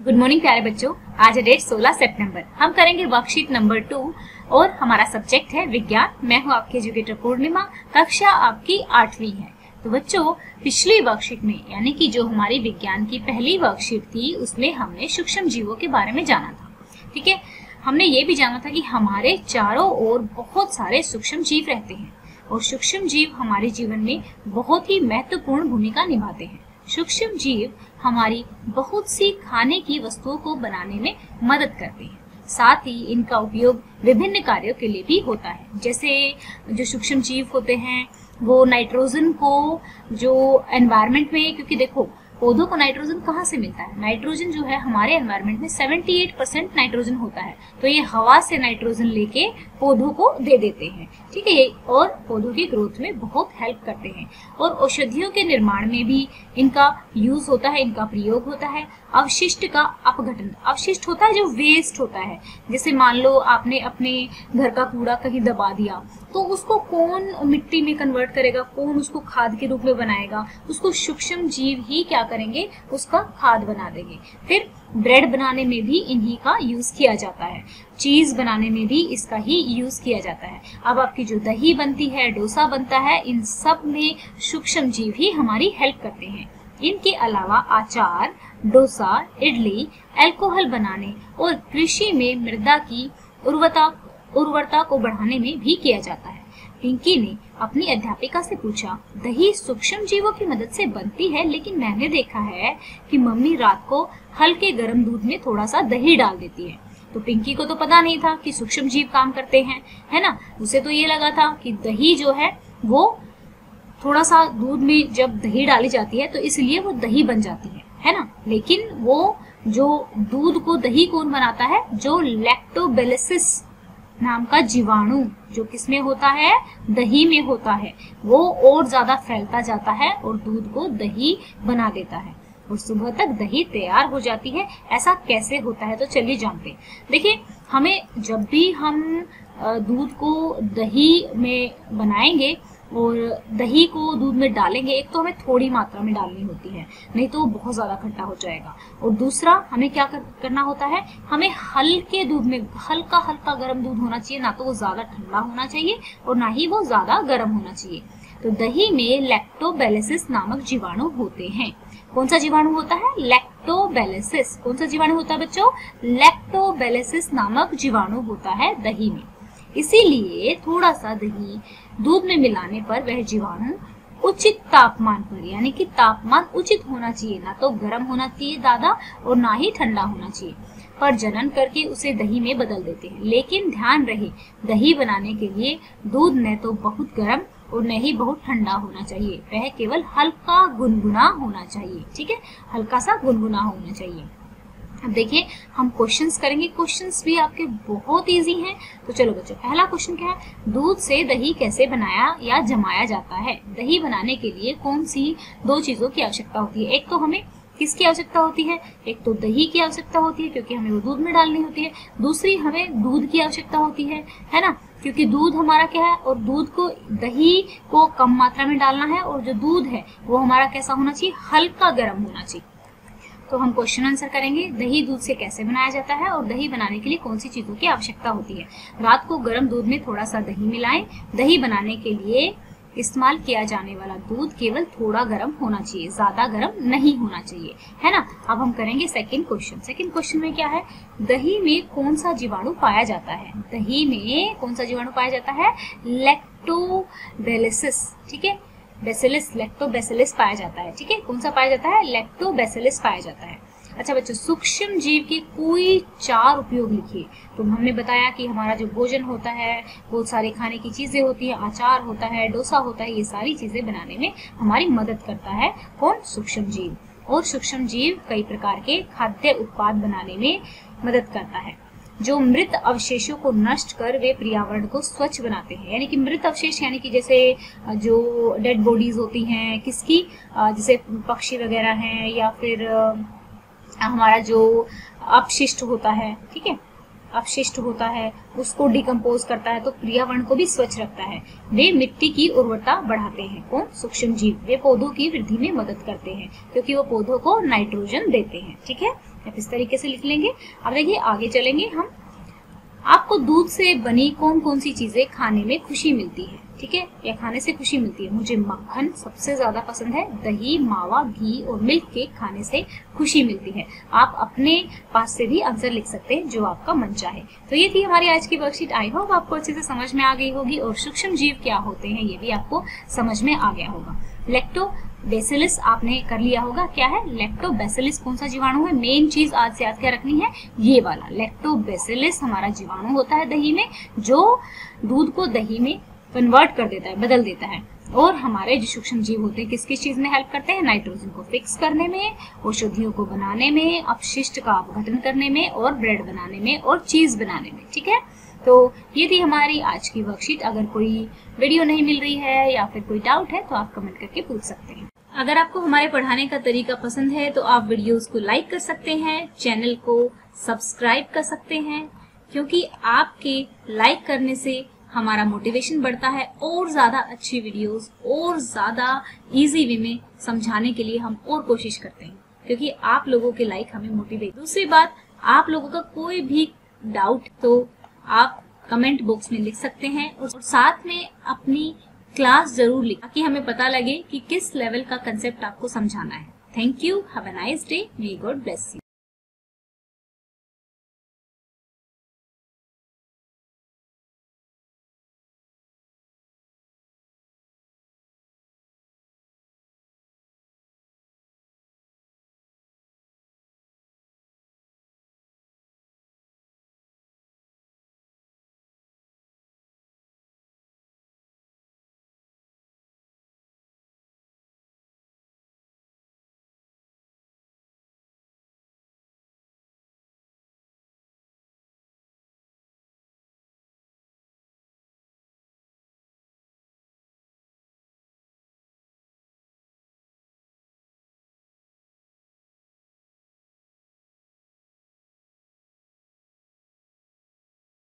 Good morning प्यारे बच्चों। आज है डेट 16 सितंबर। हम करेंगे वर्कशीट नंबर 2 और हमारा सब्जेक्ट है विज्ञान। मैं हूं आपकी एजुकेटर पूर्णिमा। कक्षा आपकी 8वीं है। तो बच्चों, पिछली वर्कशीट में यानी कि जो हमारी विज्ञान की पहली वर्कशीट थी उसमें हमने सूक्ष्म जीवों के बारे में जाना था। ठीक है, हमने ये भी जाना था कि हमारे चारों ओर बहुत सारे सूक्ष्म जीव रहते हैं और सूक्ष्म जीव हमारे जीवन में बहुत ही महत्वपूर्ण भूमिका निभाते हैं। सूक्ष्म जीव हमारी बहुत सी खाने की वस्तुओं को बनाने में मदद करते हैं। साथ ही इनका उपयोग विभिन्न कार्यों के लिए भी होता है। जैसे जो सूक्ष्म जीव होते हैं वो नाइट्रोजन को जो एनवायरनमेंट में, क्योंकि देखो पौधों को नाइट्रोजन कहाँ से मिलता है? नाइट्रोजन जो है हमारे एनवायरनमेंट में 78% नाइट्रोजन होता है, तो ये हवा से नाइट्रोजन लेके पौधों को दे देते हैं। ठीक है, और पौधों की ग्रोथ में बहुत हेल्प करते हैं और औषधियों के निर्माण में भी इनका यूज होता है, इनका प्रयोग होता है। अवशिष्ट का अपघटन, अवशिष्ट होता है जो वेस्ट होता है। जैसे मान लो आपने अपने घर का कूड़ा कहीं दबा दिया तो उसको कौन मिट्टी में कन्वर्ट करेगा, कौन उसको खाद के रूप में बनाएगा? उसको सूक्ष्म जीव ही क्या करेंगे, उसका खाद बना देंगे। फिर ब्रेड बनाने में भी इन्हीं का यूज किया जाता है, चीज बनाने में भी इसका ही यूज किया जाता है। अब आपकी जो दही बनती है, डोसा बनता है, इन सब में सूक्ष्म जीव ही हमारी हेल्प करते हैं। इनके अलावा अचार, डोसा, इडली, अल्कोहल बनाने और कृषि में मृदा की उर्वरता को बढ़ाने में भी किया जाता है। पिंकी ने अपनी अध्यापिका से पूछा, दही सूक्ष्म जीवों की मदद से बनती है, लेकिन मैंने देखा है कि मम्मी रात को हल्के गर्म दूध में थोड़ा सा दही डाल देती है। तो पिंकी को तो पता नहीं था कि सूक्ष्म जीव काम करते हैं, है ना। उसे तो ये लगा था कि दही जो है वो थोड़ा सा दूध में जब दही डाली जाती है तो इसलिए वो दही बन जाती है ना। लेकिन वो जो दूध को दही कौन बनाता है? जो लैक्टोबैसिलस नाम का जीवाणु जो किसमें होता है? दही में होता है। वो और ज्यादा फैलता जाता है और दूध को दही बना देता है और सुबह तक दही तैयार हो जाती है। ऐसा कैसे होता है? तो चलिए जानते हैं। देखिए, हमें जब भी हम दूध को दही में बनाएंगे और दही को दूध में डालेंगे, एक तो हमें थोड़ी मात्रा में डालनी होती है, नहीं तो बहुत ज्यादा खट्टा हो जाएगा। और दूसरा हमें क्या करना होता है? हमें हल्के दूध में हल्का हल्का गर्म दूध होना चाहिए, ना तो वो ज्यादा ठंडा होना चाहिए और ना ही वो ज्यादा गर्म होना चाहिए। तो दही में लैक्टोबैसिलस नामक जीवाणु होते हैं। कौन सा जीवाणु होता है? लैक्टोबैसिलस। कौन सा जीवाणु होता है बच्चों? लैक्टोबैसिलस नामक जीवाणु होता है दही में। इसीलिए थोड़ा सा दही दूध में मिलाने पर वह जीवाणु उचित तापमान पर, यानी कि तापमान उचित होना चाहिए, ना तो गर्म होना चाहिए ज्यादा और ना ही ठंडा होना चाहिए, पर जनन करके उसे दही में बदल देते हैं। लेकिन ध्यान रहे, दही बनाने के लिए दूध न तो बहुत गर्म और न ही बहुत ठंडा होना चाहिए, वह केवल हल्का गुनगुना होना चाहिए। ठीक है, हल्का सा गुनगुना होना चाहिए। अब देखिए, हम क्वेश्चंस करेंगे। क्वेश्चंस भी आपके बहुत इजी हैं। तो चलो बच्चों, पहला क्वेश्चन क्या है? दूध से दही कैसे बनाया या जमाया जाता है? दही बनाने के लिए कौन सी दो चीजों की आवश्यकता होती है? एक तो हमें किसकी आवश्यकता होती है? एक तो दही की आवश्यकता होती है, क्योंकि हमें वो दूध में डालनी होती है। दूसरी हमें दूध की आवश्यकता होती है ना, क्योंकि दूध हमारा क्या है, और दूध को, दही को कम मात्रा में डालना है और जो दूध है वो हमारा कैसा होना चाहिए? हल्का गर्म होना चाहिए। तो हम क्वेश्चन आंसर करेंगे, दही दूध से कैसे बनाया जाता है और दही बनाने के लिए कौन सी चीजों की आवश्यकता होती है। रात को गर्म दूध में थोड़ा सा दही मिलाएं। दही बनाने के लिए इस्तेमाल किया जाने वाला दूध केवल थोड़ा गर्म होना चाहिए, ज्यादा गर्म नहीं होना चाहिए, है ना। अब हम करेंगे सेकंड क्वेश्चन। सेकंड क्वेश्चन में क्या है? दही में कौन सा जीवाणु पाया जाता है? दही में कौन सा जीवाणु पाया जाता है? लैक्टोबैसिलस। ठीक है, बैसिलस, लैक्टोबैसिलस पाया जाता है। ठीक है, कौन सा पाया जाता है? लैक्टोबैसिलस पाया जाता है। अच्छा बच्चों, सूक्ष्म जीव के कोई 4 उपयोग लिखिए। तो हमने बताया कि हमारा जो भोजन होता है, बहुत सारे खाने की चीजें होती है, अचार होता है, डोसा होता है, ये सारी चीजें बनाने में हमारी मदद करता है कौन? सूक्ष्म जीव। और सूक्ष्म जीव कई प्रकार के खाद्य उत्पाद बनाने में मदद करता है, जो मृत अवशेषों को नष्ट कर वे पर्यावरण को स्वच्छ बनाते हैं। यानी कि मृत अवशेष, यानी कि जैसे जो डेड बॉडीज होती हैं किसकी, जैसे पक्षी वगैरह हैं, या फिर हमारा जो अपशिष्ट होता है, ठीक है, अपशिष्ट होता है, उसको डिकम्पोज करता है तो पर्यावरण को भी स्वच्छ रखता है। वे मिट्टी की उर्वरता बढ़ाते हैं। कौन? सूक्ष्म जीव। वे पौधों की वृद्धि में मदद करते हैं क्योंकि वो पौधों को नाइट्रोजन देते हैं। ठीक है, आप इस तरीके से लिख लेंगे। अब देखिए आगे चलेंगे हम। आपको दूध से बनी कौन कौन सी चीजें खाने में खुशी मिलती है, ठीक है, या खाने से खुशी मिलती है। मुझे मक्खन सबसे ज्यादा पसंद है, दही, मावा, घी और मिल्क केक खाने से खुशी मिलती है। आप अपने पास से भी आंसर लिख सकते हैं जो आपका मन चाहे। तो ये थी हमारी आज की वर्कशीट। आई होप आपको अच्छे से समझ में आ गई होगी और सूक्ष्म जीव क्या होते हैं ये भी आपको समझ में आ गया होगा। लैक्टोबैसिलस आपने कर लिया होगा। क्या है लैक्टोबैसिलस? कौन सा जीवाणु है? मेन चीज आज से याद क्या रखनी है, ये वाला लैक्टोबैसिलस हमारा जीवाणु होता है दही में, जो दूध को दही में कन्वर्ट कर देता है, बदल देता है। और हमारे जो सूक्ष्म जीव होते हैं किस किस चीज में हेल्प करते हैं? नाइट्रोजन को फिक्स करने में, औषधियों को बनाने में, अपशिष्ट का अपघटन करने में और ब्रेड बनाने में और चीज बनाने में, ठीक है। तो ये थी हमारी आज की वर्कशीट। अगर कोई वीडियो नहीं मिल रही है या फिर कोई डाउट है तो आप कमेंट करके पूछ सकते हैं। अगर आपको हमारे पढ़ाने का तरीका पसंद है तो आप वीडियोस को लाइक कर सकते हैं, चैनल को सब्सक्राइब कर सकते हैं, क्योंकि आपके लाइक करने से हमारा मोटिवेशन बढ़ता है और ज्यादा अच्छी वीडियोस और ज्यादा इजी वे में समझाने के लिए हम और कोशिश करते हैं, क्योंकि आप लोगों के लाइक हमें मोटिवेट। दूसरी बात, आप लोगों का कोई भी डाउट तो आप कमेंट बॉक्स में लिख सकते हैं और साथ में अपनी क्लास जरूर लिखें ताकि हमें पता लगे कि किस लेवल का कंसेप्ट आपको समझाना है। Thank you, have a nice day, may God bless you.